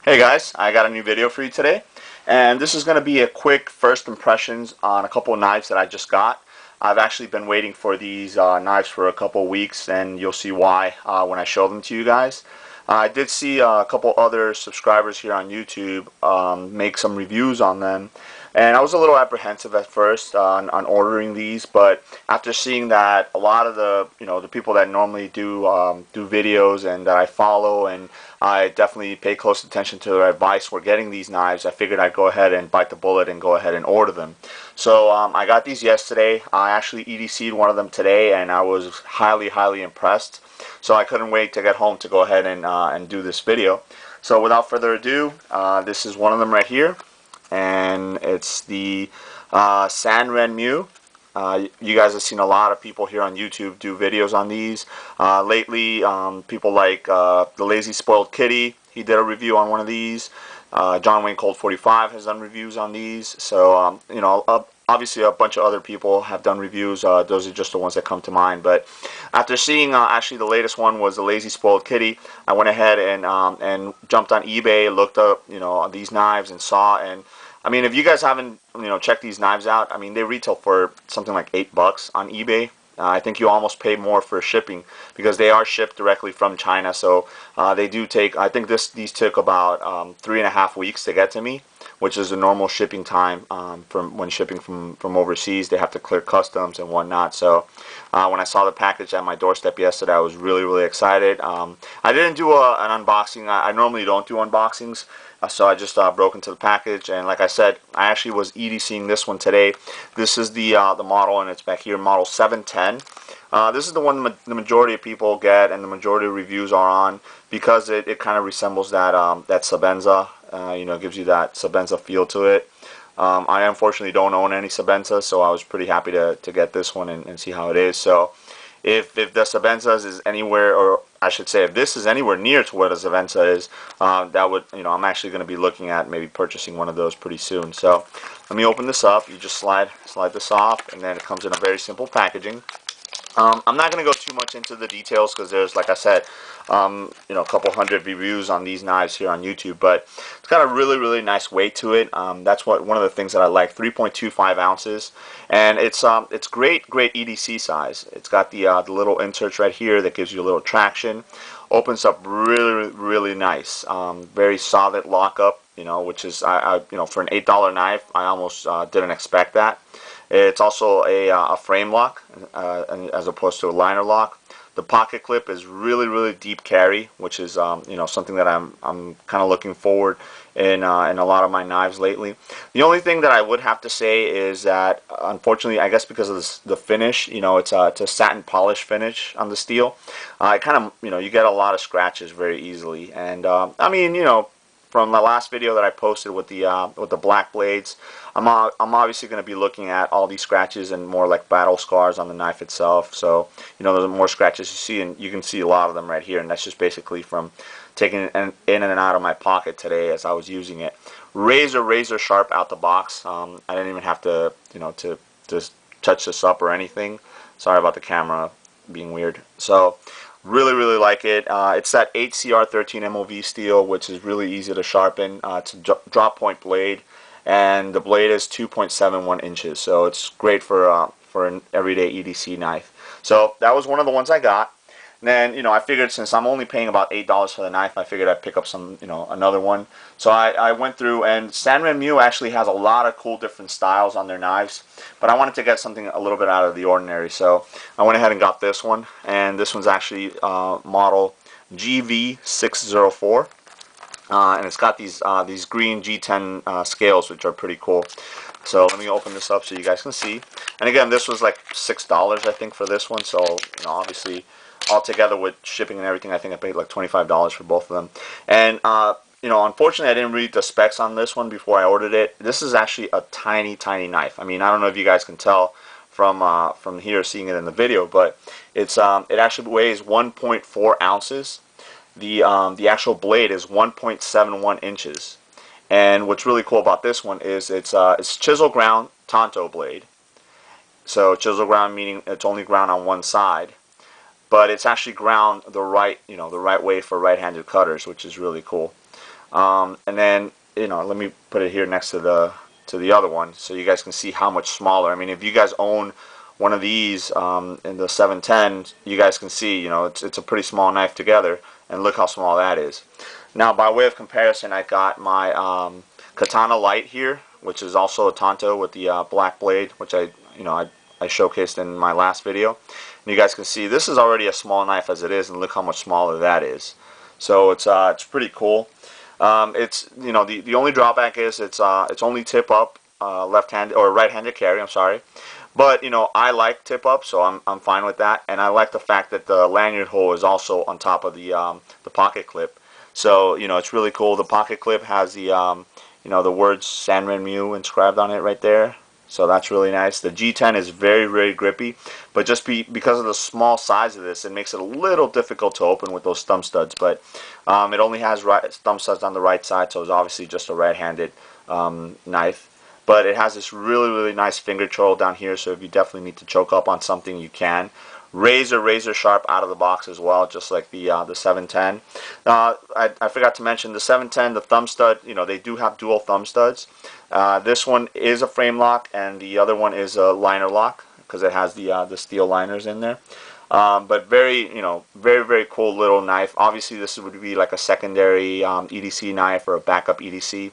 Hey guys, I got a new video for you today, and this is going to be a quick first impressions on a couple of knives that I just got. I've actually been waiting for these knives for a couple of weeks, and you'll see why when I show them to you guys. I did see a couple other subscribers here on YouTube make some reviews on them, and I was a little apprehensive at first on ordering these, but after seeing that a lot of the people that normally do videos and that I follow, and I definitely pay close attention to their advice for getting these knives, I figured I'd go ahead and bite the bullet and go ahead and order them. So I got these yesterday. I actually EDC'd one of them today, and I was highly impressed. So I couldn't wait to get home to go ahead and do this video. So without further ado, this is one of them right here, and it's the Sanren Mew. You guys have seen a lot of people here on YouTube do videos on these. Lately, people like The Lazy Spoiled Kitty, he did a review on one of these. John Wayne Colt 45 has done reviews on these. So, obviously a bunch of other people have done reviews. Those are just the ones that come to mind. But after seeing, actually the latest one was The Lazy Spoiled Kitty, I went ahead and jumped on eBay, looked up, these knives and saw, and I mean, if you guys haven't, checked these knives out, I mean, they retail for something like $8 on eBay. I think you almost pay more for shipping because they are shipped directly from China. So they do take. I think these took about 3.5 weeks to get to me, which is a normal shipping time from when shipping from overseas. They have to clear customs and whatnot. So when I saw the package at my doorstep yesterday, I was really excited. I didn't do an unboxing. I normally don't do unboxings. So I just broke into the package, and like I said, I actually was EDCing this one today. This is the model, and it's back here, model 710. This is the one the majority of people get, and the majority of reviews are on, because it kind of resembles that that Sebenza. Gives you that Sebenza feel to it. I unfortunately don't own any Sebenza, so I was pretty happy to get this one and see how it is. So if the Sebenza is anywhere, or I should say, if this is anywhere near to what a Sebenza is, that would, I'm actually going to be looking at maybe purchasing one of those pretty soon. So let me open this up. You just slide this off, and then it comes in a very simple packaging. I'm not going to go too much into the details because there's, like I said, a couple hundred reviews on these knives here on YouTube, but it's got a really nice weight to it. That's one of the things that I like. 3.25 ounces, and it's great EDC size. It's got the little inserts right here that gives you a little traction. Opens up really nice. Very solid lockup. Which is for an $8 knife, I almost didn't expect that. It's also a frame lock as opposed to a liner lock. The pocket clip is really deep carry, which is something that I'm kind of looking forward in a lot of my knives lately. The only thing that I would have to say is that, unfortunately, I guess because of the finish, it's a satin polish finish on the steel. It kind of you get a lot of scratches very easily, and I mean, from the last video that I posted with the black blades, I'm obviously going to be looking at all these scratches and more like battle scars on the knife itself. So the more scratches you see, and you can see a lot of them right here, and that's just basically from taking it in and out of my pocket today as I was using it. Razor sharp out the box. I didn't even have to to just touch this up or anything. Sorry about the camera being weird. So really like it. It's that HCR13 MOV steel, which is really easy to sharpen. It's a drop point blade, and the blade is 2.71 inches, so it's great for an everyday EDC knife. So that was one of the ones I got. And then, I figured since I'm only paying about $8 for the knife, I figured I'd pick up some, another one. So I went through, and Sanren Mew actually has a lot of cool different styles on their knives, but I wanted to get something a little bit out of the ordinary. So I went ahead and got this one, and this one's actually model GV604. And it's got these green G10 scales, which are pretty cool. So let me open this up so you guys can see. And again, this was like $6, I think, for this one. So obviously, all together with shipping and everything, I think I paid like $25 for both of them. And unfortunately, I didn't read the specs on this one before I ordered it. This is actually a tiny knife. I mean, I don't know if you guys can tell from here seeing it in the video, but it actually weighs 1.4 ounces. The actual blade is 1.71 inches. And what's really cool about this one is it's chisel ground Tanto blade. So chisel ground meaning it's only ground on one side, but it's actually ground the right way for right-handed cutters, which is really cool. And then, let me put it here next to the other one so you guys can see how much smaller. I mean, if you guys own one of these in the 710, you guys can see, it's a pretty small knife together, and look how small that is. Now, by way of comparison, I got my Katana Light here, which is also a Tanto with the black blade, which I showcased in my last video. And you guys can see this is already a small knife as it is, and look how much smaller that is. So it's pretty cool. It's the only drawback is it's only tip up, left-handed or right-handed carry. I'm sorry, but I like tip up, so I'm fine with that, and I like the fact that the lanyard hole is also on top of the pocket clip. So it's really cool. The pocket clip has the the words Sanren Mew inscribed on it right there. So that's really nice. The G10 is very, very grippy, but just because of the small size of this, it makes it a little difficult to open with those thumb studs. But it only has thumb studs on the right side, so it's obviously just a right-handed knife. But it has this really, really nice finger choil down here, so if you definitely need to choke up on something, you can. Razor sharp out of the box as well, just like the 710. I forgot to mention the 710, the thumb stud, they do have dual thumb studs. This one is a frame lock, and the other one is a liner lock because it has the steel liners in there. But very, very, very cool little knife. Obviously, this would be like a secondary EDC knife or a backup EDC.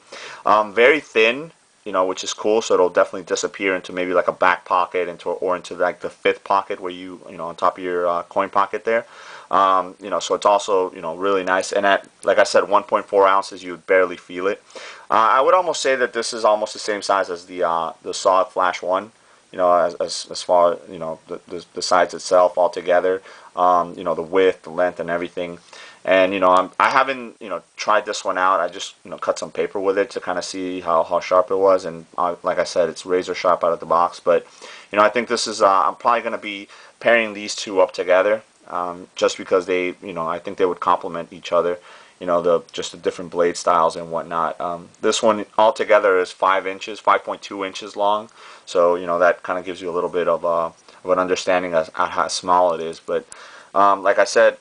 Very thin, which is cool. So it'll definitely disappear into maybe like a back pocket, or into like the fifth pocket where on top of your coin pocket there. So it's also, really nice. And at, like I said, 1.4 ounces, you would barely feel it. I would almost say that this is almost the same size as the Solid Flash 1. As far the size itself altogether, the width, the length, and everything. And I haven't tried this one out. I just cut some paper with it to kind of see how sharp it was, and like I said, it's razor sharp out of the box. But I think this is I'm probably going to be pairing these two up together, just because they I think they would complement each other. Just the different blade styles and whatnot. This one altogether is 5 inches, 5.2 inches long. So that kind of gives you a little bit of an understanding of how small it is. But like I said,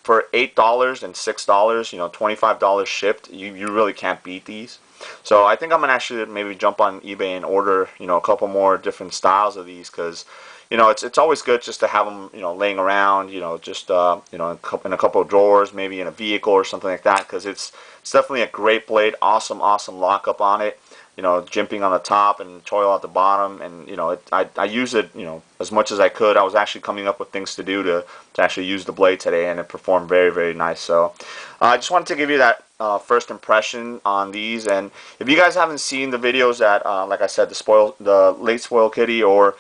for $8 and $6, $25 shipped, you really can't beat these. So I think I'm gonna actually maybe jump on eBay and order a couple more different styles of these, because it's always good just to have them laying around, just in a couple of drawers, maybe in a vehicle or something like that, because it's definitely a great blade. Awesome lockup on it. Jimping on the top and choil at the bottom, and I use it as much as I could. I was actually coming up with things to do to actually use the blade today, and it performed very, very nice. So I just wanted to give you that first impression on these. And if you guys haven't seen the videos that like I said, the late Spoil Kitty or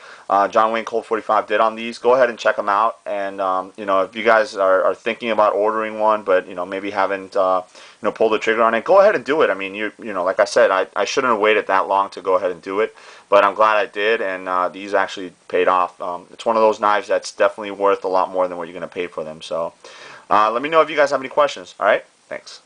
John Wayne Colt 45 did on these, go ahead and check them out. And if you guys are thinking about ordering one, but maybe haven't pulled the trigger on it, go ahead and do it. I mean, like I said, I shouldn't have waited that long to go ahead and do it, but I'm glad I did, and these actually paid off. It's one of those knives that's definitely worth a lot more than what you're going to pay for them. So let me know if you guys have any questions. All right, thanks.